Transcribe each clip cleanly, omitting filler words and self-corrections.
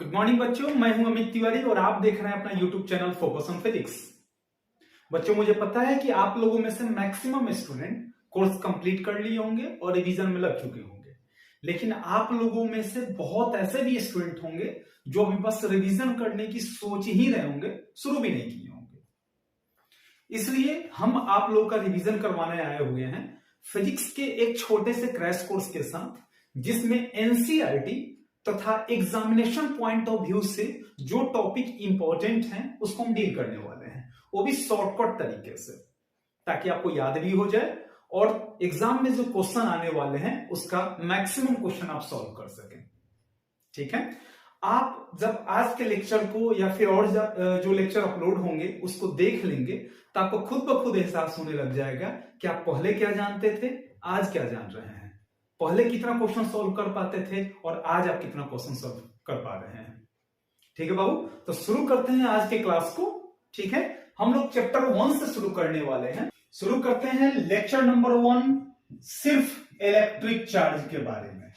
Good morning बच्चों, मैं हूं अमित तिवारी और आप देख रहे हैं अपना YouTube channel focus on physics. बच्चों, मुझे पता है कि आप लोगों में से मैक्सिमम स्टूडेंट कोर्स कंप्लीट कर लिए होंगे और रिवीजन में लग चुके होंगे, लेकिन आप लोगों में से बहुत ऐसे भी स्टूडेंट होंगे जो अभी बस रिवीजन करने की सोच ही रहे होंगे, शुरू भी नहीं किए होंगे। इसलिए हम आप लोगों का रिवीजन करवाने आए हुए हैं फिजिक्स के एक छोटे से क्रैश कोर्स के साथ, जिसमें एनसीईआरटी तथा एग्जामिनेशन पॉइंट ऑफ व्यू से जो टॉपिक इंपॉर्टेंट हैं उसको हम डील करने वाले हैं, वो भी शॉर्टकट तरीके से, ताकि आपको याद भी हो जाए और एग्जाम में जो क्वेश्चन आने वाले हैं उसका मैक्सिमम क्वेश्चन आप सॉल्व कर सकें। ठीक है, आप जब आज के लेक्चर को या फिर और जो लेक्चर अपलोड होंगे उसको देख लेंगे तो आपको खुद ब खुद एहसास होने लग जाएगा कि आप पहले क्या जानते थे, आज क्या जान रहे हैं। पहले कितना क्वेश्चन सॉल्व कर पाते थे और आज आप कितना क्वेश्चन सॉल्व कर पा रहे हैं। ठीक है बाबू, तो शुरू करते हैं आज के क्लास को। ठीक है, हम लोग चैप्टर 1 से शुरू करने वाले हैं। शुरू करते हैं लेक्चर नंबर 1, सिर्फ इलेक्ट्रिक चार्ज के बारे में।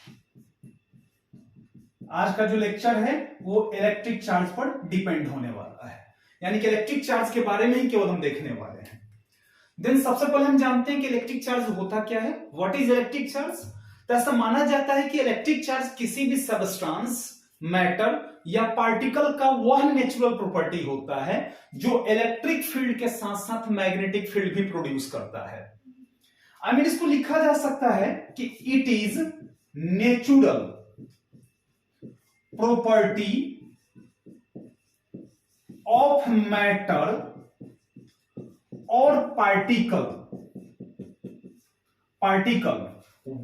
आज का जो लेक्चर है वो इलेक्ट्रिक चार्ज पर डिपेंड होने वाला है, यानी कि इलेक्ट्रिक चार्ज के बारे में ही केवल हम देखने वाले हैं। देन सबसे पहले हम जानते हैं कि इलेक्ट्रिक चार्ज होता क्या है। What is electric charge? तो ऐसा माना जाता है कि इलेक्ट्रिक चार्ज किसी भी सबस्टेंस, मैटर या पार्टिकल का वह नेचुरल प्रॉपर्टी होता है जो इलेक्ट्रिक फील्ड के साथ साथ मैग्नेटिक फील्ड भी प्रोड्यूस करता है। आई मीन इसको लिखा जा सकता है कि it is natural property of matter और particle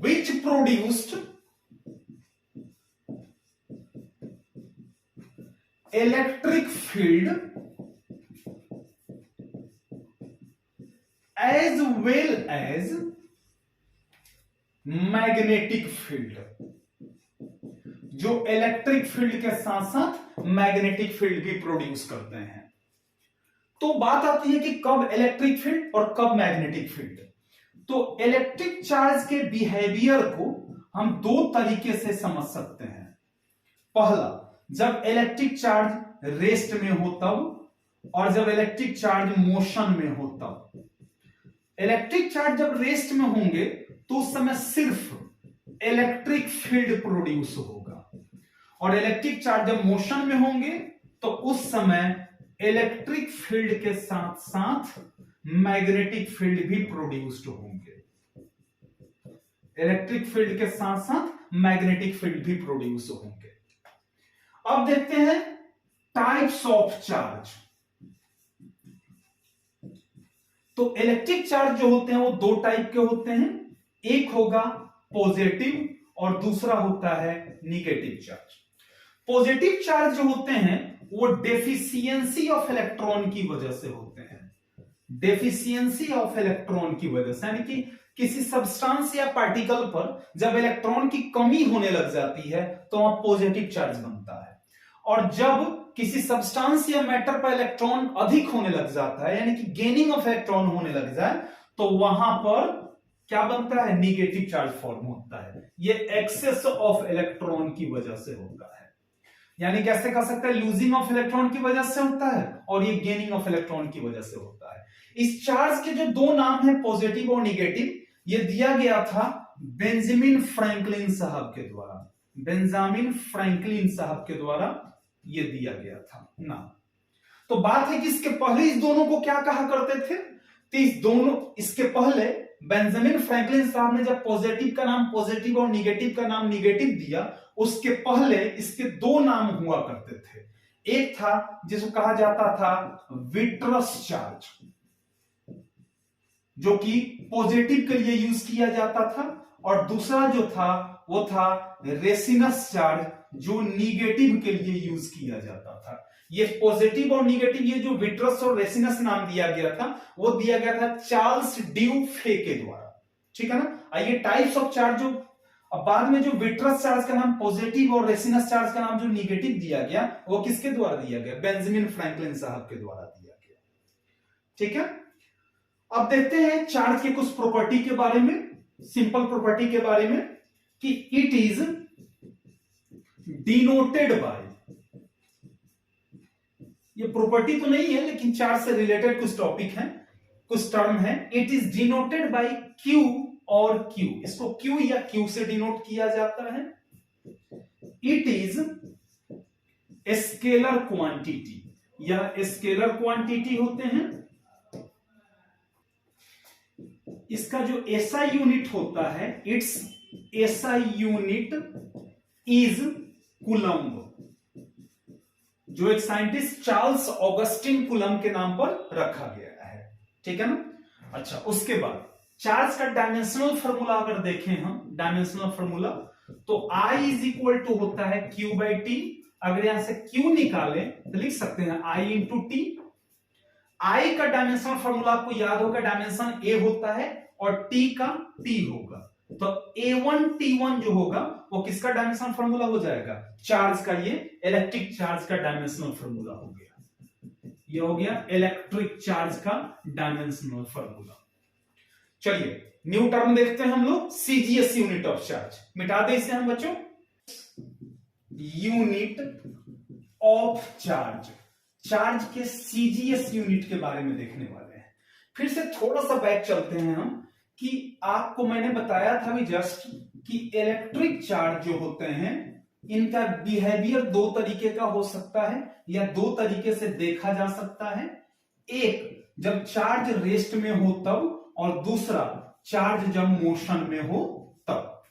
which produced electric field as well as magnetic field, जो इलेक्ट्रिक फील्ड के साथ साथ मैग्नेटिक फील्ड भी प्रोड्यूस करते हैं। तो बात आती है कि कब इलेक्ट्रिक फील्ड और कब मैग्नेटिक फील्ड। तो इलेक्ट्रिक चार्ज के बिहेवियर को हम दो तरीके से समझ सकते हैं। पहला, जब इलेक्ट्रिक चार्ज रेस्ट में हो तब, और जब इलेक्ट्रिक चार्ज मोशन में हो तब। इलेक्ट्रिक चार्ज जब रेस्ट में होंगे तो उस समय सिर्फ इलेक्ट्रिक फील्ड प्रोड्यूस होगा, और इलेक्ट्रिक चार्ज जब मोशन में होंगे तो उस समय इलेक्ट्रिक फील्ड के साथ साथ मैग्नेटिक फील्ड भी प्रोड्यूस्ड होंगे। इलेक्ट्रिक फील्ड के साथ साथ मैग्नेटिक फील्ड भी प्रोड्यूस होंगे। अब देखते हैं टाइप्स ऑफ चार्ज। तो इलेक्ट्रिक चार्ज जो होते हैं वो दो टाइप के होते हैं, एक होगा पॉजिटिव और दूसरा होता है निगेटिव चार्ज। पॉजिटिव चार्ज जो होते हैं वो डेफिशिएंसी ऑफ इलेक्ट्रॉन की वजह से होते हैं। डेफिशिएंसी ऑफ इलेक्ट्रॉन की वजह से, यानी कि किसी सब्सटेंस या पार्टिकल पर जब इलेक्ट्रॉन की कमी होने लग जाती है तो वहां पॉजिटिव चार्ज बनता है, और जब किसी सब्सटेंस या मैटर पर इलेक्ट्रॉन अधिक होने लग जाता है, यानी कि गेनिंग ऑफ इलेक्ट्रॉन होने लग जाए, तो वहां पर क्या बनता है, निगेटिव चार्ज फॉर्म होता है। ये एक्सेस ऑफ इलेक्ट्रॉन की वजह से होता है, यानी कैसे कह सकते हैं, लूजिंग ऑफ इलेक्ट्रॉन की वजह से होता है और ये गेनिंग ऑफ इलेक्ट्रॉन की वजह से होता है। इस चार्ज के जो दो नाम है, पॉजिटिव और निगेटिव, ये दिया गया था बेंजामिन फ्रैंकलिन साहब के द्वारा। बेंजामिन फ्रैंकलिन साहब के द्वारा ये दिया गया था नाम। तो बात है कि इसके पहले इस दोनों को क्या कहा करते थे, तो इसके पहले बेंजामिन फ्रैंकलिन साहब ने जब पॉजिटिव का नाम पॉजिटिव और निगेटिव का नाम निगेटिव दिया, उसके पहले इसके दो नाम हुआ करते थे। एक था जिसको कहा जाता था विट्रस चार्ज, जो कि पॉजिटिव के लिए यूज किया जाता था, और दूसरा जो था वो था रेसिनस चार्ज, जो निगेटिव के लिए यूज किया जाता था। ये पॉजिटिव और निगेटिव, ये जो विट्रस और रेसिनस नाम दिया गया था वो दिया गया था चार्ल्स ड्यू फे के द्वारा। ठीक है ना। आइए टाइप्स ऑफ चार्ज, जो अब बाद में जो विट्रस चार्ज का नाम पॉजिटिव और रेसिनस चार्ज का नाम जो निगेटिव दिया गया, वो किसके द्वारा दिया गया, बेंजामिन फ्रैंकलिन साहब के द्वारा दिया गया। ठीक है, अब देखते हैं चार्ज के कुछ प्रॉपर्टी के बारे में, सिंपल प्रॉपर्टी के बारे में, कि इट इज डिनोटेड बाय ये प्रॉपर्टी तो नहीं है लेकिन चार्ज से रिलेटेड कुछ टॉपिक है, कुछ टर्म है। It is denoted by Q और क्यू, इसको क्यू या क्यू से डिनोट किया जाता है। इट इज स्केलर क्वांटिटी या स्केलर क्वांटिटी होते हैं। इसका जो एसआई यूनिट होता है, it's SI unit is coulomb, जो एक साइंटिस्ट चार्ल्स ऑगस्टिन कूलम्ब के नाम पर रखा गया है। ठीक है ना। अच्छा, उसके बाद चार्ज का डायमेंशनल फॉर्मूला अगर देखें हम, डायमेंशनल फॉर्मूला तो I इज इक्वल टू होता है Q बाई टी। अगर यहां से Q निकालें तो लिख सकते हैं I इंटू टी। I का डायमेंशनल फॉर्मूला आपको याद होगा, डायमेंशन A होता है और T का T होगा। तो A1 T1 जो होगा वो किसका डायमेंशनल फॉर्मूला हो जाएगा? चार्ज का। ये इलेक्ट्रिक चार्ज का डायमेंशनल फॉर्मूला हो गया। ये हो गया इलेक्ट्रिक चार्ज का डायमेंशनल फॉर्मूला। चलिए न्यू टर्म देखते हैं हम लोग, सीजीएस यूनिट ऑफ चार्ज। मिटा दे इसे हम बच्चों, यूनिट ऑफ चार्ज। चार्ज के सीजीएस यूनिट के बारे में देखने वाले हैं। फिर से थोड़ा सा बैक चलते हैं हम, कि आपको मैंने बताया था भी जस्ट कि इलेक्ट्रिक चार्ज जो होते हैं इनका बिहेवियर दो तरीके का हो सकता है या दो तरीके से देखा जा सकता है। एक, जब चार्ज रेस्ट में हो तब, और दूसरा चार्ज जब मोशन में हो तब।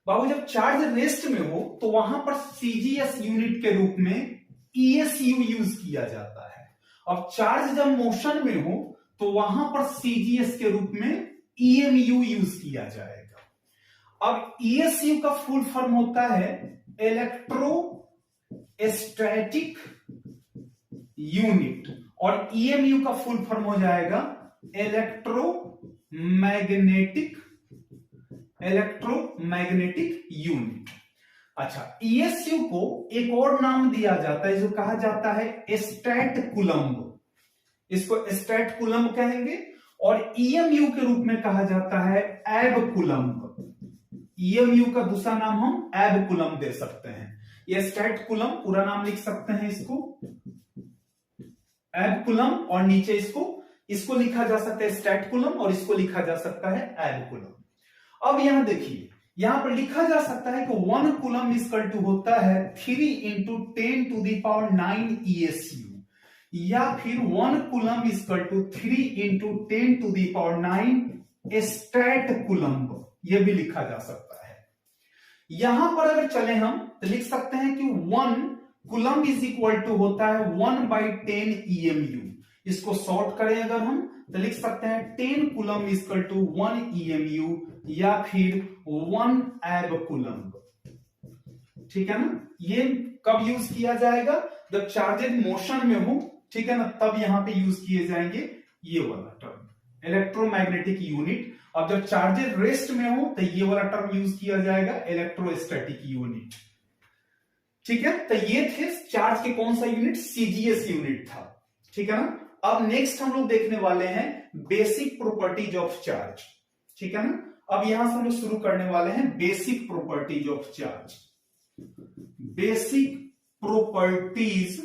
बाबू जब चार्ज रेस्ट में हो तो वहां पर सीजीएस यूनिट के रूप में ईएसयू यूज किया जाता है, और चार्ज जब मोशन में हो तो वहां पर सीजीएस के रूप में ईएमयू यूज किया जाएगा। अब ईएसयू का फुल फॉर्म होता है इलेक्ट्रोस्टैटिक यूनिट, और ईएमयू का फुल फॉर्म हो जाएगा इलेक्ट्रोमैग्नेटिक यूनिट। अच्छा, ईएसयू को एक और नाम दिया जाता है जो कहा जाता है स्टैट कूलम्ब। इसको स्टैट कूलम्ब कहेंगे, और ईएमयू के रूप में कहा जाता है एब कूलम्ब। ईएमयू का दूसरा नाम हम एब कूलम्ब दे सकते हैं। ये स्टैट कूलम्ब पूरा नाम लिख सकते हैं इसको एब कूलम्ब, और नीचे इसको लिखा जा सकता है स्टैट कूलम्ब, और इसको लिखा जा सकता है एब कूलम्ब। अब यहां देखिए, यहां पर लिखा जा सकता है कि 1 कूलम्ब इक्वल टू होता है 3 into 10 to the power 9 ESU, या फिर 1 coulomb equal to 3 into 10 to the power 9 statcoulomb, यह भी लिखा जा सकता है। यहां पर अगर चले हम तो लिख सकते हैं कि 1 कूलम्ब इज इक्वल टू होता है 1/10 ईएमयू। इसको शॉर्ट करें अगर हम तो लिख सकते हैं 10 कूलम्ब इक्वल टू 1 ईएमयू, या फिर 1 एब कूलम्ब। ठीक है ना। ये कब यूज किया जाएगा? जब चार्जेज मोशन में हो, ठीक है ना, तब यहां पे यूज किए जाएंगे ये वाला टर्म इलेक्ट्रोमैग्नेटिक यूनिट। अब जब चार्जेज रेस्ट में हो तो ये वाला टर्म यूज किया जाएगा इलेक्ट्रोस्टैटिक यूनिट। ठीक है, तो ये थे चार्ज के कौन सा यूनिट? सीजीएस यूनिट था। ठीक है ना। अब नेक्स्ट हम लोग देखने वाले हैं बेसिक प्रॉपर्टीज ऑफ चार्ज। ठीक है ना। अब यहां से हम लोग शुरू करने वाले हैं basic properties of charge. Basic properties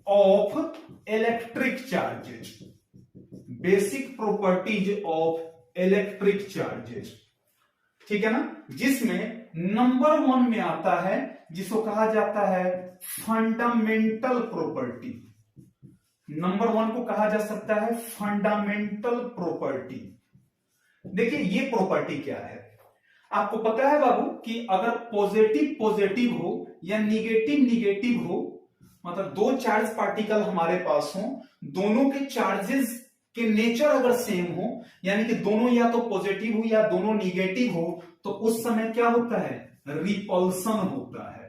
of electric charges. Basic properties of electric charges. ठीक है ना, जिसमें नंबर 1 में आता है जिसको कहा जाता है फंडामेंटल प्रॉपर्टी। नंबर 1 को कहा जा सकता है फंडामेंटल प्रॉपर्टी। देखिए ये प्रॉपर्टी क्या है, आपको पता है बाबू कि अगर पॉजिटिव पॉजिटिव हो या निगेटिव निगेटिव हो, मतलब दो चार्ज पार्टिकल हमारे पास हो, दोनों के चार्जेस के नेचर अगर सेम हो, यानी कि दोनों या तो पॉजिटिव हो या दोनों निगेटिव हो, तो उस समय क्या होता है? रिपल्सन होता है।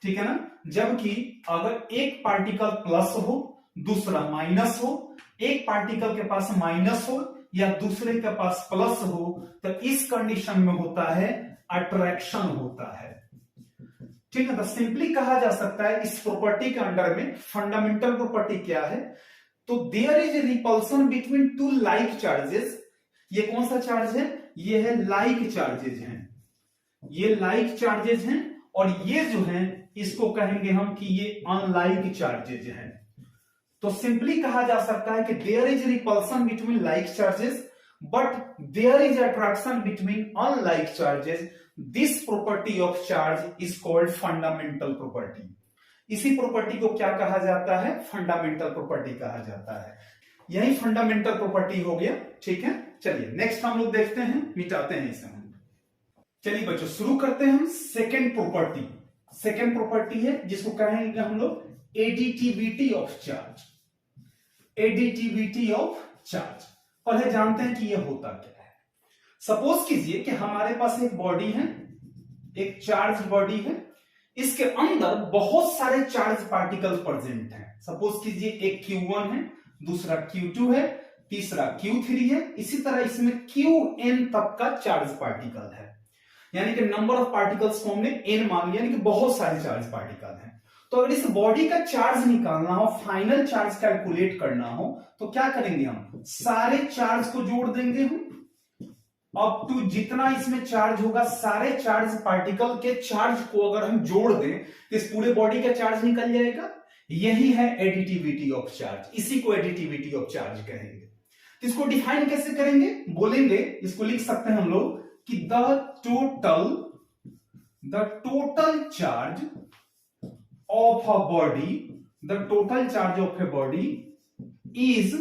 ठीक है ना। जबकि अगर एक पार्टिकल प्लस हो दूसरा माइनस हो, एक पार्टिकल के पास माइनस हो या दूसरे के पास प्लस हो, तो इस कंडीशन में होता है अट्रैक्शन होता है। ठीक है, तो सिंपली कहा जा सकता है इस प्रॉपर्टी के अंडर में फंडामेंटल प्रॉपर्टी क्या है, तो there is a repulsion between two like charges. ये कौन सा चार्ज है? ये है लाइक चार्जेज हैं, ये लाइक चार्जेज हैं, और ये जो है इसको कहेंगे हम कि ये अनलाइक चार्जेज हैं। तो सिंपली कहा जा सकता है कि there is repulsion between like charges but there is attraction between unlike charges. This property of charge is called fundamental property. इसी प्रॉपर्टी को क्या कहा जाता है? फंडामेंटल प्रॉपर्टी कहा जाता है। यही फंडामेंटल प्रॉपर्टी हो गया। ठीक है, चलिए नेक्स्ट हम लोग देखते हैं, मिटाते हैं इसे हम। चलिए बच्चों शुरू करते हैं हम सेकेंड प्रॉपर्टी। सेकेंड प्रॉपर्टी है जिसको कहेंगे हम लोग additivity of charge. Additivity of charge पहले जानते हैं कि यह होता क्या है। सपोज कीजिए कि हमारे पास एक बॉडी है, एक चार्ज बॉडी है, इसके अंदर बहुत सारे चार्ज पार्टिकल्स प्रेजेंट हैं। सपोज कीजिए एक Q1 है, दूसरा Q2 है, तीसरा Q3 है, इसी तरह इसमें Qn तक का चार्ज पार्टिकल है, यानी कि नंबर ऑफ पार्टिकल्स को हमने n मान लिया, यानी कि बहुत सारे चार्ज पार्टिकल हैं। तो अगर इस बॉडी का चार्ज निकालना हो, फाइनल चार्ज कैलकुलेट करना हो, तो क्या करेंगे हम? सारे चार्ज को जोड़ देंगे हम, अप टू जितना इसमें चार्ज होगा सारे चार्ज पार्टिकल के चार्ज को अगर हम जोड़ दें तो इस पूरे बॉडी का चार्ज निकल जाएगा। यही है एडिटिविटी ऑफ चार्ज, इसी को एडिटिविटी ऑफ चार्ज कहेंगे। तो इसको डिफाइन कैसे करेंगे? बोलेंगे, इसको लिख सकते हैं हम लोग कि the total charge of a body, the total charge of a body is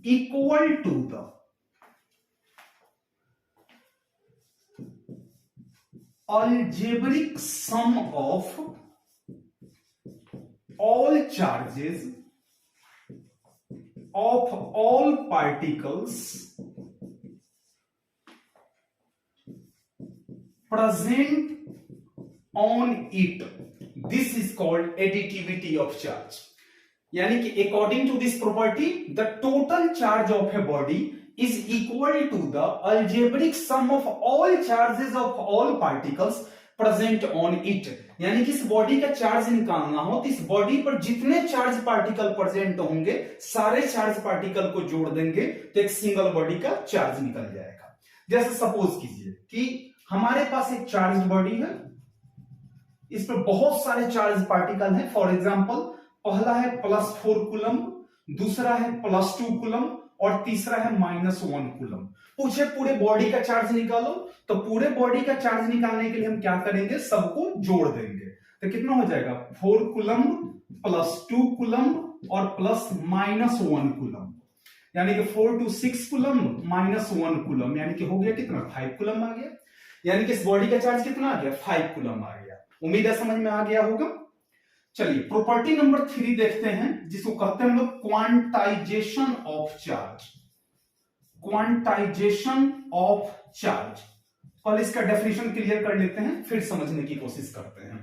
equal to the algebraic sum of all charges of all particles present on it. This is called additivity of charge. यानी कि according to this property, the total charge of a body is equal to the algebraic sum of all charges of all particles present on it. यानी कि इस body का charge निकालना हो तो इस बॉडी पर जितने चार्ज पार्टिकल प्रेजेंट होंगे सारे चार्ज पार्टिकल को जोड़ देंगे तो एक सिंगल बॉडी का चार्ज निकल जाएगा। जैसे सपोज कीजिए कि हमारे पास एक चार्ज बॉडी है, इस पर बहुत सारे चार्ज पार्टिकल हैं। फॉर एग्जांपल पहला है +4 कूलम, दूसरा है +2 कूलम और तीसरा है -1 कूलम। पूछे पूरे बॉडी का चार्ज निकालो, तो पूरे बॉडी का चार्ज निकालने के लिए हम क्या करेंगे? सबको जोड़ देंगे। तो कितना हो जाएगा? 4 कूलम +2 कूलम और +-1 कूलम, यानी कि 4 to 6 कूलम -1 कूलम, यानी कि हो गया कितना? 5 कूलम आ गया। यानी कि इस बॉडी का चार्ज कितना आ गया? 5 कूलम आ गया। उम्मीद है समझ में आ गया होगा। चलिए प्रॉपर्टी नंबर 3 देखते हैं, जिसको कहते हैं हम लोग quantization of charge. Quantization of charge, पहले इसका डेफिनेशन क्लियर कर लेते हैं, फिर समझने की कोशिश करते हैं।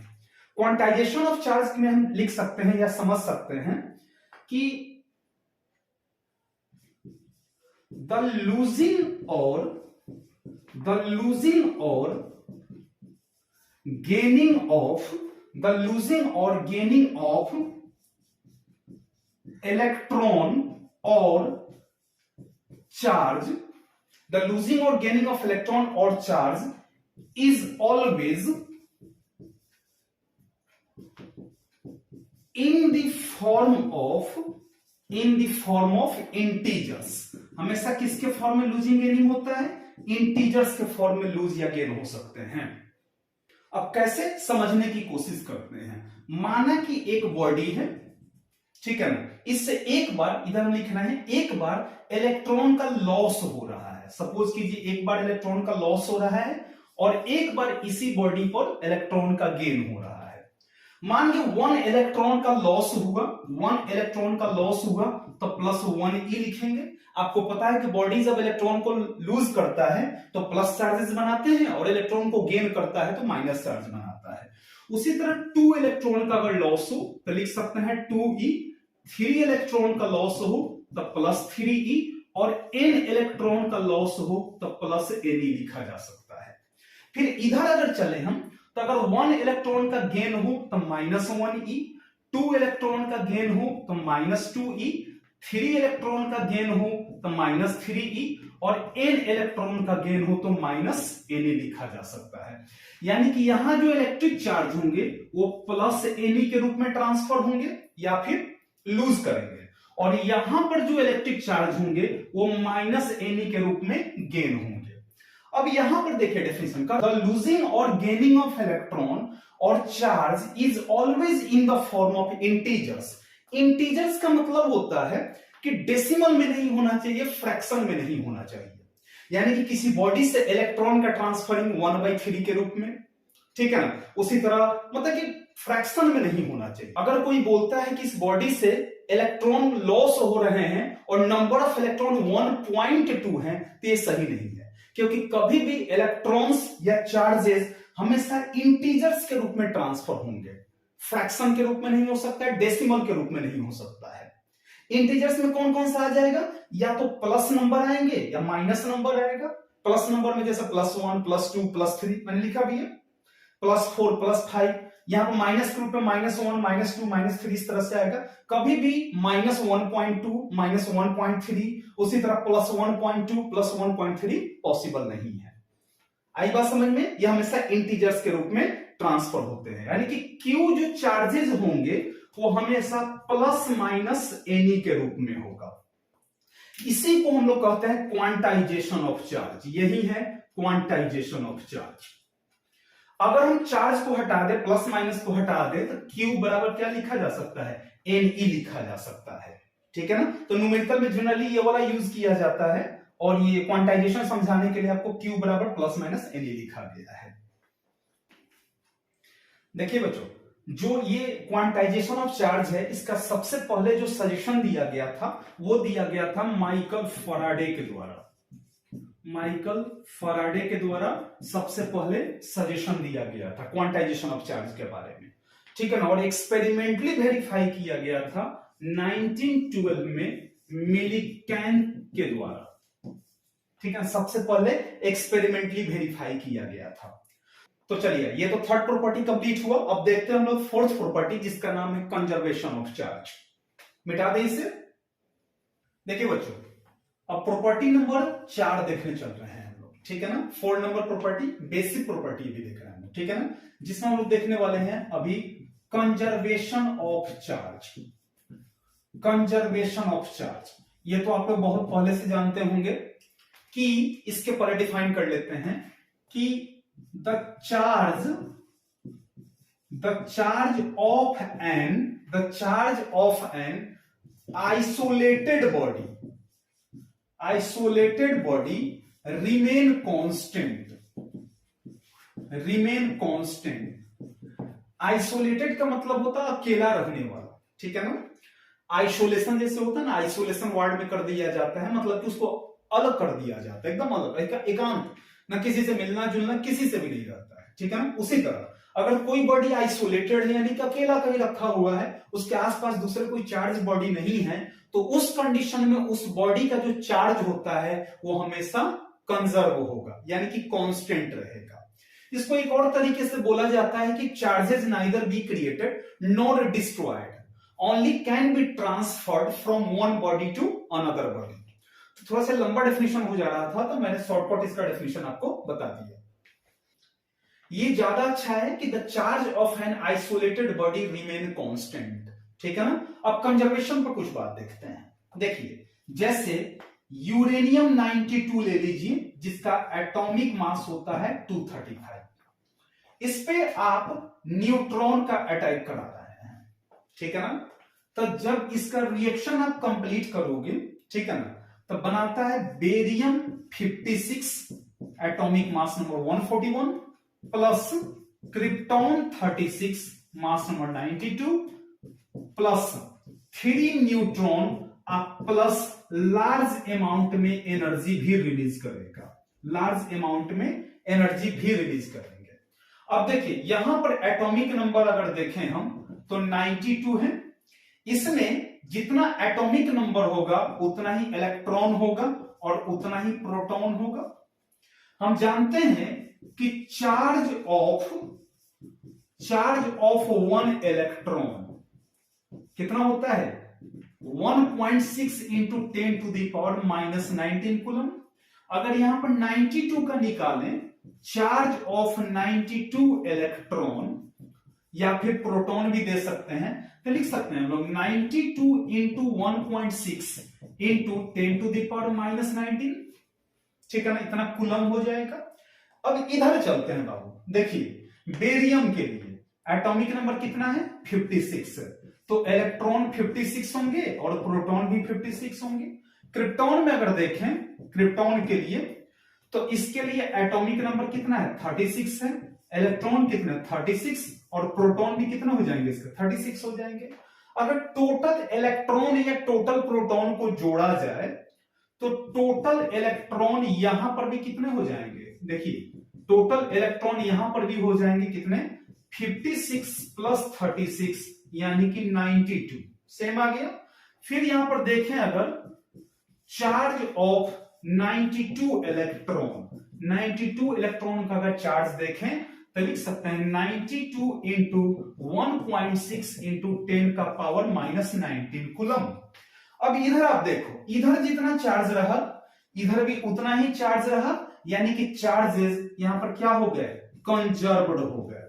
क्वांटाइजेशन ऑफ चार्ज में हम लिख सकते हैं या समझ सकते हैं कि द लूजिंग और गेनिंग ऑफ इलेक्ट्रॉन और charge, the losing or gaining of electron or charge is always in the form of integers। हमेशा किसके फॉर्म में लूजिंग गेनिंग होता है? इंटीजर्स के फॉर्म में लूज या गेन हो सकते हैं। अब कैसे समझने की कोशिश करते हैं। माना कि एक बॉडी है, ठीक है ना, इससे एक बार इधर हम लिख रहे हैं, एक बार इलेक्ट्रॉन का लॉस हो रहा है। सपोज कीजिए एक बार इलेक्ट्रॉन का लॉस हो रहा है और एक बार इसी बॉडी पर इलेक्ट्रॉन का गेन हो रहा है। मान लो 1 इलेक्ट्रॉन का लॉस हुआ, 1 इलेक्ट्रॉन का लॉस हुआ तो +1e लिखेंगे। आपको पता है कि बॉडी जब इलेक्ट्रॉन को लूज करता है तो प्लस चार्जेस बनाते हैं और इलेक्ट्रॉन को गेन करता है तो माइनस चार्ज बनाता है। उसी तरह 2 इलेक्ट्रॉन का अगर लॉस हो तो लिख सकते हैं 2e, 3 इलेक्ट्रॉन का लॉस हो तो +3e और n इलेक्ट्रॉन का लॉस हो तो +ne लिखा जा सकता है। फिर इधर अगर चले हम तो अगर 1 इलेक्ट्रॉन का गेन हो तो -1e, 2 इलेक्ट्रॉन का गेन हो तो -2e, 3 इलेक्ट्रॉन का गेन हो तो -3e और n इलेक्ट्रॉन का गेन हो तो माइनस Na लिखा जा सकता है। यानी कि यहां जो इलेक्ट्रिक चार्ज होंगे वो प्लस Na के रूप में ट्रांसफर होंगे या फिर लूज करेंगे, और यहां पर जो इलेक्ट्रिक चार्ज होंगे वो माइनस Na के रूप में गेन होंगे। अब यहां पर देखिए डेफिनेशन का, द लूजिंग और गेनिंग ऑफ इलेक्ट्रॉन और charge is always in the form of integers. Integers का मतलब होता है कि डेसिमल में नहीं होना चाहिए, फ्रैक्शन में नहीं होना चाहिए। यानी कि किसी बॉडी से इलेक्ट्रॉन का ट्रांसफरिंग 1/3 के रूप में, ठीक है ना, उसी तरह मतलब कि फ्रैक्शन में नहीं होना चाहिए। अगर कोई बोलता है कि इस बॉडी से इलेक्ट्रॉन लॉस हो रहे हैं और नंबर ऑफ इलेक्ट्रॉन 1.2 है, तो ये सही नहीं है, क्योंकि कभी भी इलेक्ट्रॉन्स या चार्जेस हमेशा इंटीजर्स के रूप में ट्रांसफर होंगे, फ्रैक्शन के रूप में नहीं हो सकता है, डेसिमल के रूप में नहीं हो सकता है। इंटीजर्स में कौन कौन सा आ जाएगा, या तो प्लस नंबर आएंगे या माइनस नंबर आएगा। प्लस नंबर में जैसे +1 +2 +3 मैंने लिखा भी है, +4 +5। यहां पर माइनस के रूप में -1 -2 -3 इस तरह से आएगा। कभी भी -1.2 -1.3 उसी तरह +1.2 +1.3 पॉसिबल नहीं है। आई बात समझ में? यह हमेशा इंटीजर्स के रूप में ट्रांसफर होते हैं, यानी कि क्यू जो चार्जेस होंगे वो हमेशा प्लस माइनस Na के रूप में होगा। इसी को हम लोग कहते हैं क्वांटाइजेशन ऑफ चार्ज। यही है क्वांटाइजेशन ऑफ चार्ज। अगर हम चार्ज को हटा दे, प्लस माइनस को हटा दे, तो Q बराबर क्या लिखा जा सकता है, Ne लिखा जा सकता है, ठीक है ना। तो न्यूमेरिकल में जनरली ये वाला यूज किया जाता है, और ये क्वांटाइजेशन समझाने के लिए आपको Q बराबर प्लस माइनस Na लिखा गया है। देखिए बच्चों, जो ये क्वांटाइजेशन ऑफ चार्ज है, इसका सबसे पहले जो सजेशन दिया गया था वो दिया गया था माइकल फैराडे के द्वारा। माइकल फैराडे के द्वारा सबसे पहले सजेशन दिया गया था क्वांटाइजेशन ऑफ चार्ज के बारे में, ठीक है ना। और एक्सपेरिमेंटली वेरीफाई किया गया था 1912 में मिलीकैन के द्वारा, ठीक है। सबसे पहले एक्सपेरिमेंटली वेरीफाई किया गया था। तो चलिए, ये तो थर्ड प्रॉपर्टी कंप्लीट हुआ। अब देखते हैं हम लोग फोर्थ प्रॉपर्टी, जिसका नाम है कंजर्वेशन ऑफ चार्ज। मिटा दें इसे। देखिए बच्चों, अब प्रॉपर्टी नंबर 4 देखने चल रहे हैं हम लोग, ठीक है ना। 4 नंबर प्रॉपर्टी, बेसिक प्रॉपर्टी भी देख रहे हैं, ठीक है ना, जिसमें हम लोग देखने वाले हैं अभी conservation of charge. Conservation of charge, ये तो आप लोग बहुत पहले से जानते होंगे कि इसके पहले डिफाइन कर लेते हैं कि the charge of an isolated body remain constant। Isolated का मतलब होता है अकेला रहने वाला, ठीक है ना। आइसोलेशन जैसे होता है ना, आइसोलेशन वर्ड में कर दिया जाता है, मतलब कि उसको अलग कर दिया जाता है, एकदम अलग, एकांत, ना किसी से मिलना जुलना, किसी से भी नहीं रहता है, ठीक है ना। उसी तरह अगर कोई बॉडी आइसोलेटेड है, यानी कि अकेला कहीं रखा हुआ है, उसके आसपास दूसरे कोई चार्ज बॉडी नहीं है, तो उस कंडीशन में उस बॉडी का जो चार्ज होता है वो हमेशा कंजर्व होगा, यानी कि कांस्टेंट रहेगा। इसको एक और तरीके से बोला जाता है कि charges neither be created nor destroyed, only can be transferred from one body to another body. थोड़ा सा लंबा डेफिनेशन हो जा रहा था, तो मैंने शॉर्टकट इसका डेफिनेशन आपको बता दिया। ये ज्यादा अच्छा है कि the charge of an isolated body remain constant, ठीक है ना। अब कंजर्वेशन पर कुछ बात देखते हैं। देखिए, जैसे यूरेनियम 92 ले लीजिए, जिसका एटॉमिक मास होता है 235। इस पे आप न्यूट्रॉन का अटैक करा रहे हैं, ठीक है ना। तो जब इसका रिएक्शन आप कंप्लीट करोगे, ठीक है ना, तो बनाता है barium 56 atomic mass number 141 plus krypton 36 mass number 92 plus 3 neutron plus large amount में एनर्जी भी रिलीज करेगा, लार्ज अमाउंट में एनर्जी भी रिलीज करेंगे। अब देखिए, यहां पर एटॉमिक नंबर अगर देखें हम तो 92 है। इसमें जितना एटॉमिक नंबर होगा उतना ही इलेक्ट्रॉन होगा और उतना ही प्रोटॉन होगा। हम जानते हैं कि चार्ज ऑफ वन इलेक्ट्रॉन कितना होता है, 1.6 × 10⁻⁻19 कूलम, अगर यहां पर 92 का निकालें, चार्ज ऑफ 92 इलेक्ट्रॉन या फिर प्रोटॉन भी दे सकते हैं, तो लिख सकते हैं हम लोग 92 इंटू 1.6 इंटू 10⁻⁻19, ठीक है ना, इतना कूलम हो जाएगा। अब इधर चलते हैं बाबू, देखिए बेरियम के लिए एटॉमिक नंबर कितना है 56 है, तो इलेक्ट्रॉन 56 होंगे और प्रोटॉन भी 56 होंगे। क्रिप्टॉन में अगर देखें, क्रिप्टॉन के लिए, तो इसके लिए एटॉमिक नंबर कितना है 36 है, इलेक्ट्रॉन कितना 36 और प्रोटॉन भी कितना हो जाएंगे इसके 36 हो जाएंगे। अगर टोटल इलेक्ट्रॉन या टोटल प्रोटॉन को जोड़ा जाए तो टोटल इलेक्ट्रॉन यहां पर भी कितने हो जाएंगे, देखिए टोटल इलेक्ट्रॉन यहां पर भी हो जाएंगे कितने 56 प्लस 36 यानी कि 92, सेम आ गया। फिर यहां पर देखें अगर चार्ज ऑफ 92 इलेक्ट्रॉन का अगर चार्ज देखें तो लिख सकते हैं 92 इंटू 1.6 इंटू 10⁻⁻19 कूलम। अब इधर आप देखो, इधर जितना चार्ज रहा इधर भी उतना ही चार्ज रहा, यानी कि चार्जेस यहां पर क्या हो गए कंजर्व्ड हो गए,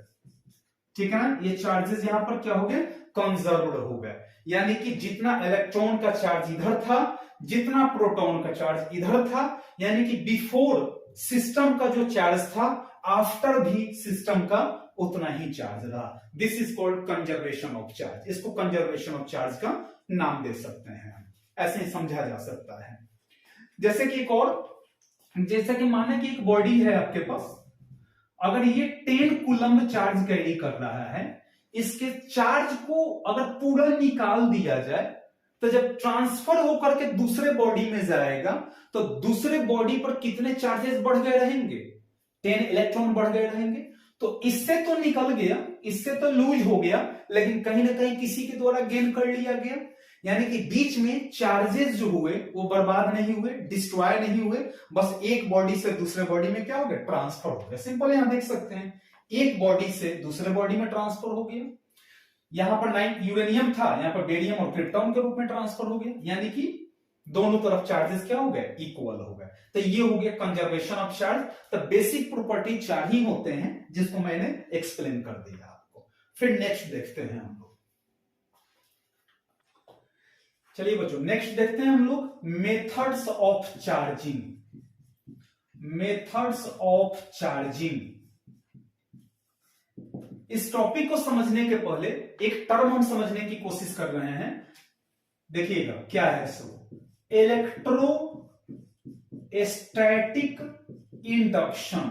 ठीक है ना, ये चार्जेस यहां पर क्या हो गए कंजर्व्ड हो गए, यानी कि जितना इलेक्ट्रॉन का चार्ज इधर था, जितना प्रोटॉन का चार्ज इधर था, यानी कि बिफोर सिस्टम का जो चार्ज था आफ्टर भी सिस्टम का उतना ही चार्ज रहा। This is called conservation of charge, इसको कंजर्वेशन ऑफ चार्ज का नाम दे सकते हैं, ऐसे ही समझा जा सकता है। जैसे कि एक और, जैसे कि माने कि एक बॉडी है आपके पास, अगर ये 10 कूलम चार्ज कैरी कर रहा है, इसके चार्ज को अगर पूरा निकाल दिया जाए तो जब ट्रांसफर होकर के दूसरे बॉडी में जाएगा तो दूसरे बॉडी पर कितने चार्जेस बढ़ गए रहेंगे 10 इलेक्ट्रॉन बढ़ गए रहेंगे। तो इससे तो निकल गया, इससे तो लूज हो गया, लेकिन कहीं ना कहीं किसी के द्वारा गेन कर लिया गया, यानी कि बीच में चार्जेस जो हुए वो बर्बाद नहीं हुए, डिस्ट्रॉय नहीं हुए, बस एक बॉडी से दूसरे बॉडी में क्या हो गया ट्रांसफर हो गया। सिंपल यहां देख सकते हैं, एक बॉडी से दूसरे बॉडी में ट्रांसफर हो गया, यहां पर 9 यूरेनियम था, यहां पर बेरियम और क्रिप्टॉन के रूप में ट्रांसफर हो गया, यानी कि दोनों तरफ चार्जेस क्या हो गए इक्वल हो गए। तो ये हो गया कंजर्वेशन ऑफ चार्ज। तो बेसिक प्रॉपर्टी 4 ही होते हैं जिसको मैंने एक्सप्लेन कर दिया आपको। फिर नेक्स्ट देखते हैं हम लोग, चलिए बच्चों नेक्स्ट देखते हैं हम लोग methods of charging. Methods of charging, इस टॉपिक को समझने के पहले एक टर्म हम समझने की कोशिश कर रहे हैं, देखिएगा क्या है सो इलेक्ट्रोस्टैटिक इंडक्शन।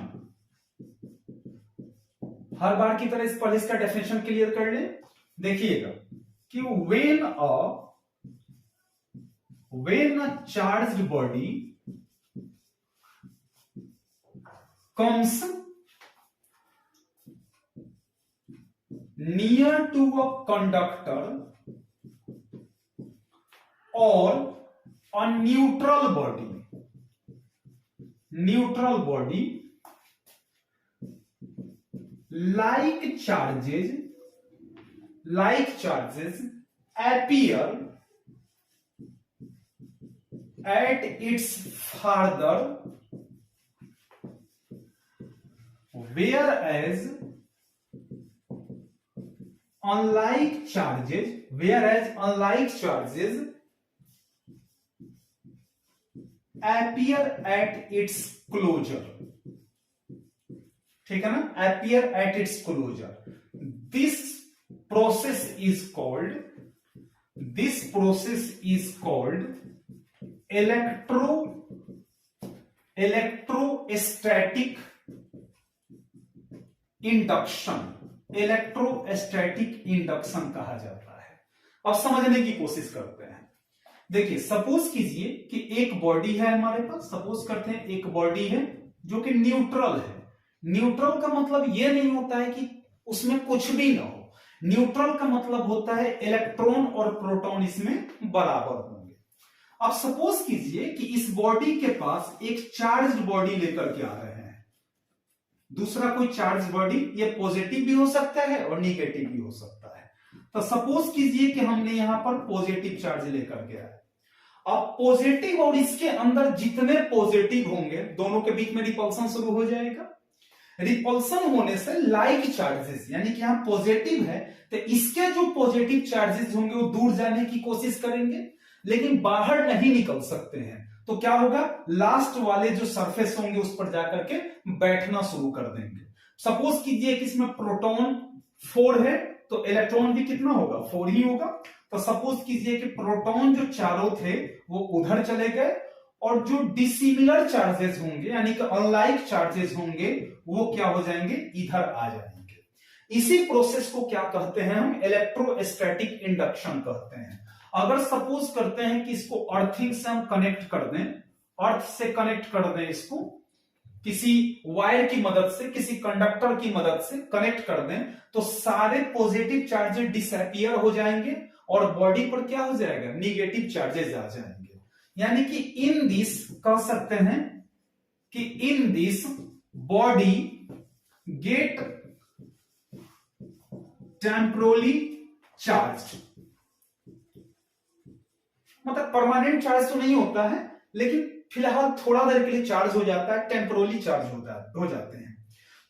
हर बार की तरह इस पहले इसका डेफिनेशन क्लियर कर ले। देखिएगा कि when a charged body comes near to a conductor or a neutral body like charges appear at its farther, whereas unlike charges appear at its closure, ठीक है ना, appear at its closure. This process is called electrostatic induction कहा जाता है। अब समझने की कोशिश करते हैं। देखिए सपोज कीजिए कि एक बॉडी है हमारे पास, सपोज करते हैं एक बॉडी है जो कि न्यूट्रल है। न्यूट्रल का मतलब यह नहीं होता है कि उसमें कुछ भी ना हो, न्यूट्रल का मतलब होता है इलेक्ट्रॉन और प्रोटॉन इसमें बराबर होंगे। अब सपोज कीजिए कि इस बॉडी के पास एक चार्ज्ड बॉडी लेकर के आ रहे हैं, दूसरा कोई चार्ज बॉडी, ये पॉजिटिव भी हो सकता है और निगेटिव भी हो सकता है। तो सपोज कीजिए कि हमने यहां पर पॉजिटिव चार्ज लेकर के आए। अब पॉजिटिव और इसके अंदर जितने पॉजिटिव होंगे दोनों के बीच में रिपल्सन शुरू हो जाएगा। रिपल्सन होने से लाइक चार्जेस, यानी कि यहां पॉजिटिव है तो इसके जो पॉजिटिव चार्जेस होंगे वो दूर जाने की कोशिश करेंगे, लेकिन बाहर नहीं निकल सकते हैं। तो क्या होगा, लास्ट वाले जो सरफेस होंगे उस पर जाकर के बैठना शुरू कर देंगे। सपोज कीजिए कि इसमें प्रोटॉन 4 है तो इलेक्ट्रॉन भी कितना होगा, 4 ही होगा। तो सपोज कीजिए कि प्रोटॉन जो चारों थे वो उधर चले गए और जो डिसिमिलर चार्जेस होंगे यानी कि अनलाइक चार्जेस होंगे वो क्या हो जाएंगे, इधर आ जाएंगे। इसी प्रोसेस को क्या कहते हैं हम, इलेक्ट्रोस्टैटिक इंडक्शन कहते हैं। अगर सपोज करते हैं कि इसको अर्थिंग से हम कनेक्ट कर दें, अर्थ से कनेक्ट कर दें, इसको किसी वायर की मदद से, किसी कंडक्टर की मदद से कनेक्ट कर दें, तो सारे पॉजिटिव चार्जेस डिसअपीयर हो जाएंगे और बॉडी पर क्या हो जाएगा, निगेटिव चार्जेस आ जाएंगे। यानी कि इन दिस कह सकते हैं कि in this body get temporarily charge, मतलब परमानेंट चार्ज तो नहीं होता है लेकिन फिलहाल थोड़ा देर के लिए चार्ज हो जाता है, टेम्पोरली चार्ज हो जाते हैं।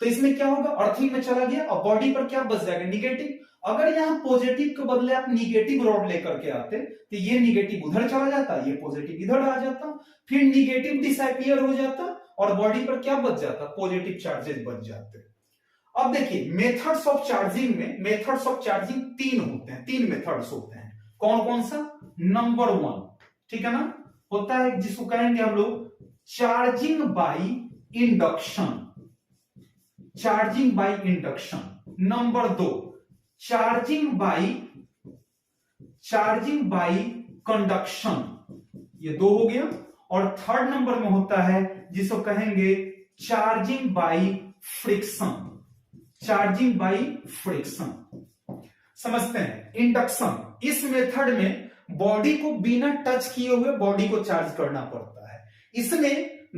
तो इसमें क्या होगा, अर्थिंग में चला गया और बॉडी पर क्या बच जाएगा, निगेटिव। अगर यहां पॉजिटिव के बदले आप निगेटिव रॉड लेकर के आते तो ये निगेटिव उधर चला जाता, ये पॉजिटिव इधर आ जाता, फिर निगेटिव डिसअपीयर हो जाता और बॉडी पर क्या बच जाता, पॉजिटिव चार्जेस बच जाते। अब देखिए मेथड्स ऑफ चार्जिंग में, मेथड्स ऑफ चार्जिंग 3 होते हैं, 3 मेथड्स होते हैं। कौन कौन सा, नंबर 1, ठीक है ना, होता है जिसको कहेंगे हम लोग charging by induction, charging by induction. Number 2 charging by conduction, ये 2 हो गया। और थर्ड नंबर में होता है जिसको कहेंगे charging by friction, charging by friction. समझते हैं, इंडक्शन, इस मेथड में बॉडी को बिना टच किए हुए बॉडी को चार्ज करना पड़ता है। इसमें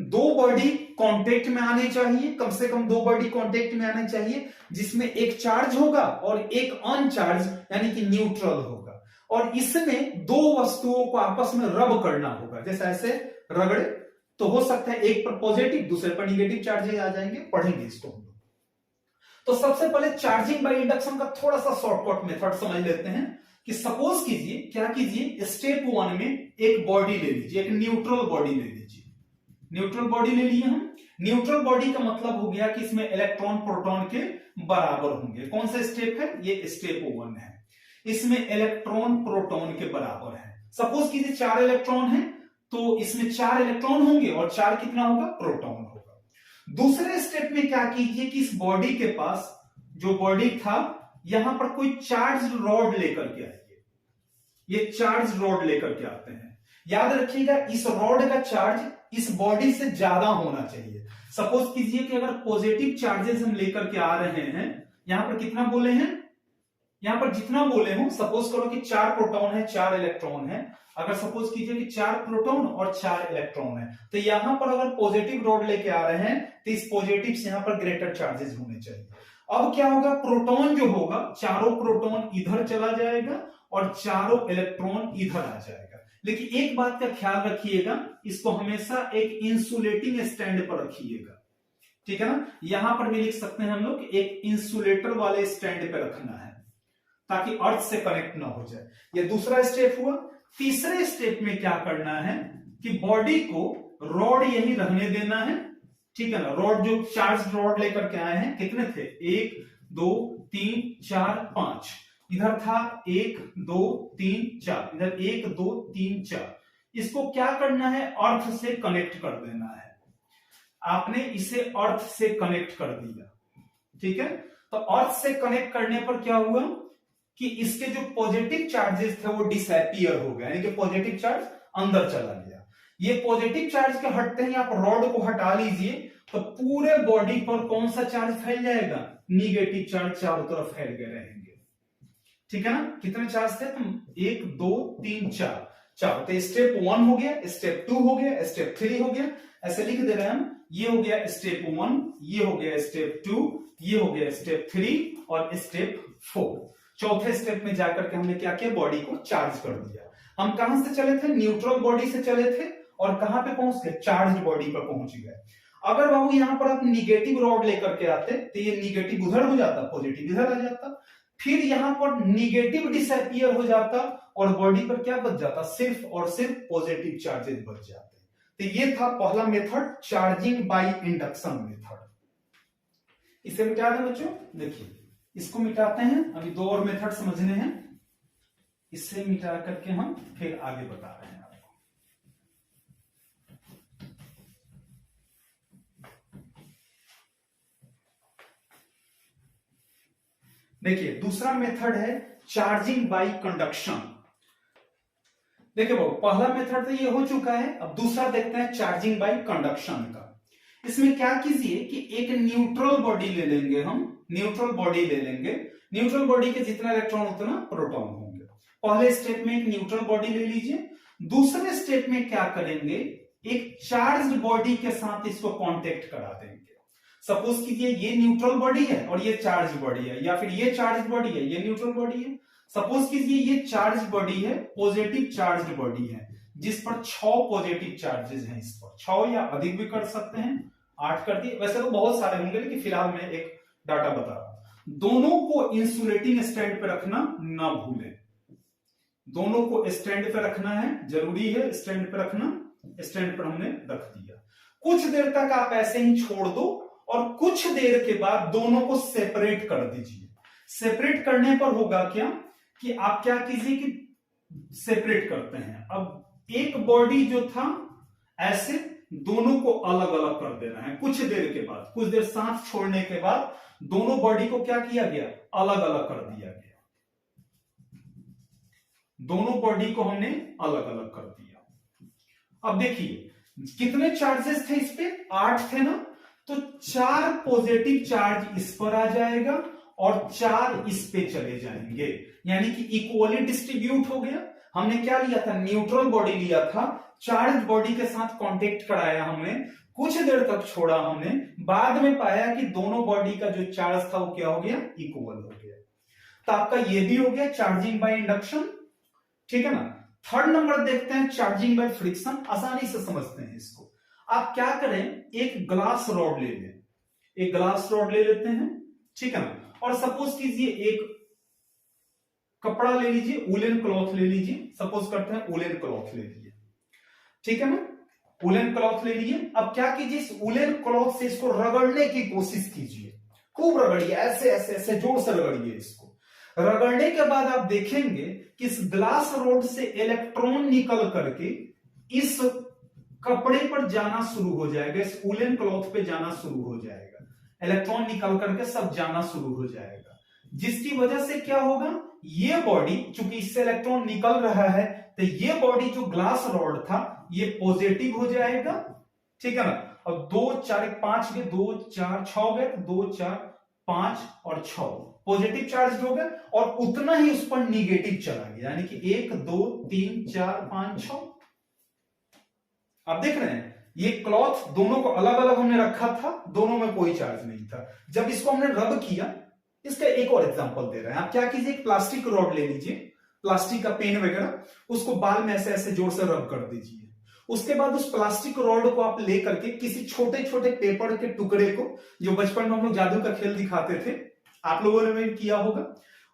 2 बॉडी कांटेक्ट में आने चाहिए, कम से कम 2 बॉडी कांटेक्ट में आने चाहिए, जिसमें एक चार्ज होगा और एक अनचार्ज यानी कि न्यूट्रल होगा। और इसमें 2 वस्तुओं को आपस में रब करना होगा, जैसे ऐसे रगड़े तो हो सकता है एक पर पॉजिटिव दूसरे पर निगेटिव चार्जेस आ जाएंगे, पढ़ेंगे इसको हम लोग। तो सबसे पहले चार्जिंग बाय इंडक्शन का थोड़ा सा शॉर्टकट मेथड समझ लेते हैं कि सपोज कीजिए, क्या कीजिए, स्टेप 1 में एक बॉडी ले लीजिए, एक न्यूट्रल बॉडी ले लीजिए। न्यूट्रल बॉडी ले लिए हम। न्यूट्रल बॉडी का मतलब हो गया कि इसमें इलेक्ट्रॉन प्रोटॉन के बराबर होंगे। कौन सा स्टेप है, ये स्टेप 1 है। इसमें इलेक्ट्रॉन प्रोटॉन के बराबर है। सपोज कीजिए 4 इलेक्ट्रॉन है तो इसमें 4 इलेक्ट्रॉन होंगे और 4 कितना होगा, प्रोटॉन होगा। दूसरे स्टेप में क्या कीजिए कि इस बॉडी के पास जो बॉडी था यहां पर कोई चार्ज रॉड लेकर के आइए, ये चार्ज रॉड लेकर के आते हैं। याद रखिएगा इस रॉड का चार्ज इस बॉडी से ज्यादा होना चाहिए। सपोज कीजिए कि अगर पॉजिटिव चार्जेस हम लेकर के आ रहे हैं, यहां पर कितना बोले हैं, यहां पर जितना बोले हो, सपोज करो कि 4 प्रोटॉन है 4 इलेक्ट्रॉन है। अगर सपोज कीजिए कि 4 प्रोटॉन और 4 इलेक्ट्रॉन है तो यहां पर अगर पॉजिटिव रॉड लेके आ रहे हैं तो इस पॉजिटिव से यहां पर ग्रेटर चार्जेस होने चाहिए। अब क्या होगा, प्रोटॉन जो होगा, चारों प्रोटॉन इधर चला जाएगा और चारों इलेक्ट्रॉन इधर आ जाएगा। लेकिन एक बात का ख्याल रखिएगा, इसको हमेशा एक इंसुलेटिंग स्टैंड पर रखिएगा, ठीक है ना। यहां पर भी लिख सकते हैं हम लोग एक इंसुलेटर वाले स्टैंड पे रखना है ताकि अर्थ से कनेक्ट ना हो जाए। ये दूसरा स्टेप हुआ। तीसरे स्टेप में क्या करना है कि बॉडी को रॉड यही रहने देना है, ठीक है ना। रॉड जो चार्ज रॉड लेकर के आए हैं, कितने थे, 1 2 3 4 5, इधर था 1 2 3 4, इधर 1 2 3 4। इसको क्या करना है, अर्थ से कनेक्ट कर देना है। आपने इसे अर्थ से कनेक्ट कर दिया, ठीक है। तो अर्थ से कनेक्ट करने पर क्या हुआ कि इसके जो पॉजिटिव चार्जेस थे वो डिसअपीयर हो गए, यानी कि पॉजिटिव चार्ज अंदर चला गया। ये पॉजिटिव चार्ज के हटते ही आप रॉड को हटा लीजिए तो पूरे बॉडी पर कौन सा चार्ज फैल जाएगा, निगेटिव चार्ज चारों तरफ फैल गए रहेंगे, ठीक है ना। कितने चार्ज थे, 1 2 3 4। तो स्टेप 1 हो गया, स्टेप 2 हो गया, स्टेप 3 हो गया, ऐसे लिख दे रहे हैं हम। ये हो गया स्टेप 1, ये हो गया स्टेप 2, ये हो गया स्टेप 3 और स्टेप 4। चौथे स्टेप में जाकर के हमने क्या किया, बॉडी को चार्ज कर दिया। हम कहां से चले थे, न्यूट्रल बॉडी से चले थे और कहां पे पहुंच गए, चार्ज बॉडी पर पहुंच गए। अगर बाबू यहां पर आप निगेटिव रॉड लेकर के आते तो ये निगेटिव उधर हो जाता, पॉजिटिव इधर आ जाता, फिर यहां पर निगेटिव डिसअपियर हो जाता और बॉडी पर क्या बच जाता, सिर्फ और सिर्फ पॉजिटिव चार्जेस बच जाते। तो ये था पहला method, charging by induction method. इसे मिटा दें बच्चों, देखिए इसको मिटाते हैं, अभी दो और मेथड समझने हैं, इससे मिटा करके हम फिर आगे बता रहे हैं आपको। देखिए दूसरा मेथड है चार्जिंग बाय कंडक्शन। देखिए बाबू पहला मेथड तो ये हो चुका है, अब दूसरा देखते हैं चार्जिंग बाय कंडक्शन का। इसमें क्या कीजिए कि एक न्यूट्रल बॉडी ले लेंगे, हम न्यूट्रल बॉडी ले लेंगे, न्यूट्रल बॉडी के जितना इलेक्ट्रॉन उतना प्रोटॉन होंगे। पहले स्टेप में एक न्यूट्रल बॉडी ले लीजिए, दूसरे स्टेप में क्या करेंगे, एक चार्ज्ड बॉडी के साथ इसको कांटेक्ट करा देंगे। सपोज कीजिए ये न्यूट्रल बॉडी है और ये चार्ज बॉडी है, या फिर ये चार्ज बॉडी है, ये न्यूट्रल बॉडी है। सपोज कीजिए ये चार्ज बॉडी है, पॉजिटिव चार्ज बॉडी है, जिस पर 6 पॉजिटिव चार्जेस हैं, इस पर 6 या अधिक भी कर सकते हैं, 8 कर दिए, वैसे तो बहुत सारे होंगे लेकिन फिलहाल मैं एक डाटा बता रहा हूं। दोनों को इंसुलेटिंग स्टैंड पे रखना ना भूलें, दोनों को स्टैंड पे रखना है, जरूरी है स्टैंड पे रखना। स्टैंड पर हमने रख दिया, कुछ देर तक आप ऐसे ही छोड़ दो और कुछ देर के बाद दोनों को सेपरेट कर दीजिए। सेपरेट करने पर होगा क्या कि आप क्या कीजिए कि सेपरेट करते हैं, अब एक बॉडी जो था ऐसे दोनों को अलग अलग कर देना है। कुछ देर के बाद, कुछ देर सांस छोड़ने के बाद दोनों बॉडी को क्या किया गया, अलग अलग कर दिया गया, दोनों बॉडी को हमने अलग अलग कर दिया। अब देखिए कितने चार्जेस थे इस पे, 8 थे ना, तो 4 पॉजिटिव चार्ज इस पर आ जाएगा और 4 इस पे चले जाएंगे, यानी कि इक्वली डिस्ट्रीब्यूट हो गया। हमने क्या लिया था, न्यूट्रल बॉडी लिया था, चार्ज बॉडी के साथ कांटेक्ट कराया हमने, कुछ देर तक छोड़ा हमने, बाद में पाया कि दोनों बॉडी का जो चार्ज था वो क्या हो गया, इक्वल हो गया। तो आपका ये भी हो गया चार्जिंग बाय इंडक्शन, ठीक है ना। थर्ड नंबर देखते हैं चार्जिंग बाय फ्रिक्शन, आसानी से समझते हैं इसको। आप क्या करें, एक ग्लास रॉड ले लें, एक ग्लास रॉड ले लेते हैं, ठीक है ना, और सपोज कीजिए एक कपड़ा ले लीजिए, वुलन क्लॉथ ले लीजिए, सपोज करते हैं वुलन क्लॉथ ले लीजिए, ठीक है ना, वुलन क्लॉथ ले लीजिए। अब क्या कीजिए, इस वुलन क्लॉथ से इसको रगड़ने की कोशिश कीजिए, खूब रगड़िए, ऐसे ऐसे ऐसे जोर से रगड़िए इसको। रगड़ने के बाद आप देखेंगे कि इस ग्लास रॉड से इलेक्ट्रॉन निकल करके इस कपड़े पर जाना शुरू हो जाएगा, इस वुलन क्लॉथ पे जाना शुरू हो जाएगा, इलेक्ट्रॉन निकल करके सब जाना शुरू हो जाएगा, जिसकी वजह से क्या होगा, ये बॉडी चूंकि इससे इलेक्ट्रॉन निकल रहा है तो ये बॉडी जो ग्लास रॉड था ये पॉजिटिव हो जाएगा, ठीक है ना। अब 2 4 5 गए, 2 4 6 गए, 2 4 5 और 6 पॉजिटिव चार्ज हो गए और उतना ही उस पर निगेटिव चला गया, यानी कि 1 2 3 4 5 6। आप देख रहे हैं ये क्लॉथ दोनों को अलग अलग हमने रखा था, दोनों में कोई चार्ज नहीं था। जब इसको हमने रब किया, इसका एक और एग्जांपल दे रहे हैं, आप क्या कीजिए, एक प्लास्टिक रॉड ले लीजिए, प्लास्टिक का पेन वगैरह, उसको बाल में ऐसे ऐसे जोर से रब कर दीजिए। उसके बाद उस प्लास्टिक रॉड को आप लेकर के किसी छोटे छोटे पेपर के टुकड़े को, जो बचपन में हम लोग जादू का खेल दिखाते थे, आप लोगों ने भी किया होगा,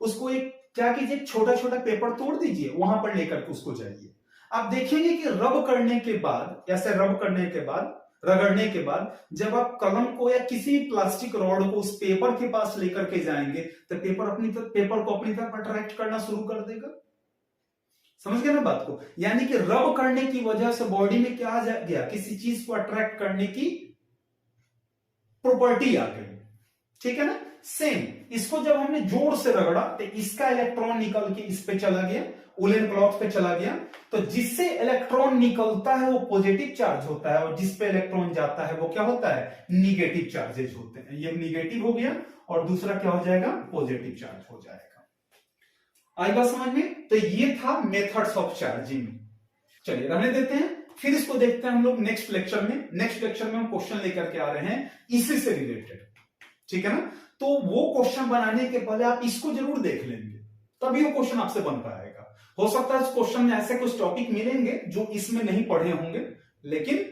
उसको एक क्या कीजिए, छोटा छोटा पेपर तोड़ दीजिए, वहां पर लेकर के उसको जाइए। आप देखेंगे कि रब करने के बाद, ऐसे रब करने के बाद, रगड़ने के बाद, जब आप कलम को या किसी प्लास्टिक रॉड को उस पेपर के पास लेकर के जाएंगे तो पेपर को अपनी तरफ अट्रैक्ट करना शुरू कर देगा। समझ गए ना बात को, यानी कि रब करने की वजह से बॉडी में क्या आ गया, किसी चीज को अट्रैक्ट करने की प्रॉपर्टी आ गई, ठीक है ना। सेम इसको जब हमने जोर से रगड़ा तो इसका इलेक्ट्रॉन निकल के इस पे चला गया, वुलन क्लॉथ पे चला गया, तो जिससे इलेक्ट्रॉन निकलता है वो पॉजिटिव चार्ज होता है और जिस पे इलेक्ट्रॉन जाता है वो क्या होता है, निगेटिव चार्जेस होते हैं। ये निगेटिव हो गया और दूसरा क्या हो जाएगा, पॉजिटिव चार्ज हो जाएगा। आई बात समझ में। तो ये था मेथड्स ऑफ चार्जिंग। चलिए रहने देते हैं, फिर इसको देखते हैं हम लोग नेक्स्ट लेक्चर में। नेक्स्ट लेक्चर में हम क्वेश्चन लेकर के आ रहे हैं इसी से रिलेटेड, ठीक है ना। तो वो क्वेश्चन बनाने के पहले आप इसको जरूर देख लेंगे, तभी वो क्वेश्चन आपसे बन पाएगा। हो सकता है इस क्वेश्चन में ऐसे कुछ टॉपिक मिलेंगे जो इसमें नहीं पढ़े होंगे, लेकिन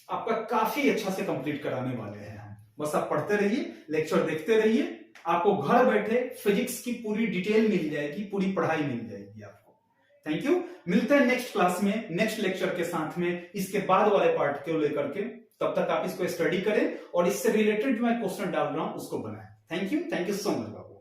आपका काफी अच्छा से कंप्लीट कराने वाले हैं हम। बस आप पढ़ते रहिए, लेक्चर देखते रहिए, आपको घर बैठे फिजिक्स की पूरी डिटेल मिल जाएगी, पूरी पढ़ाई मिल जाएगी आपको। Thank you. मिलते हैं नेक्स्ट क्लास में, नेक्स्ट लेक्चर के साथ में, इसके बाद वाले पार्ट को लेकर के। तब तक आप इसको स्टडी करें और इससे रिलेटेड जो मैं क्वेश्चन डाल रहा हूं उसको बनाएं। Thank you so much Babu.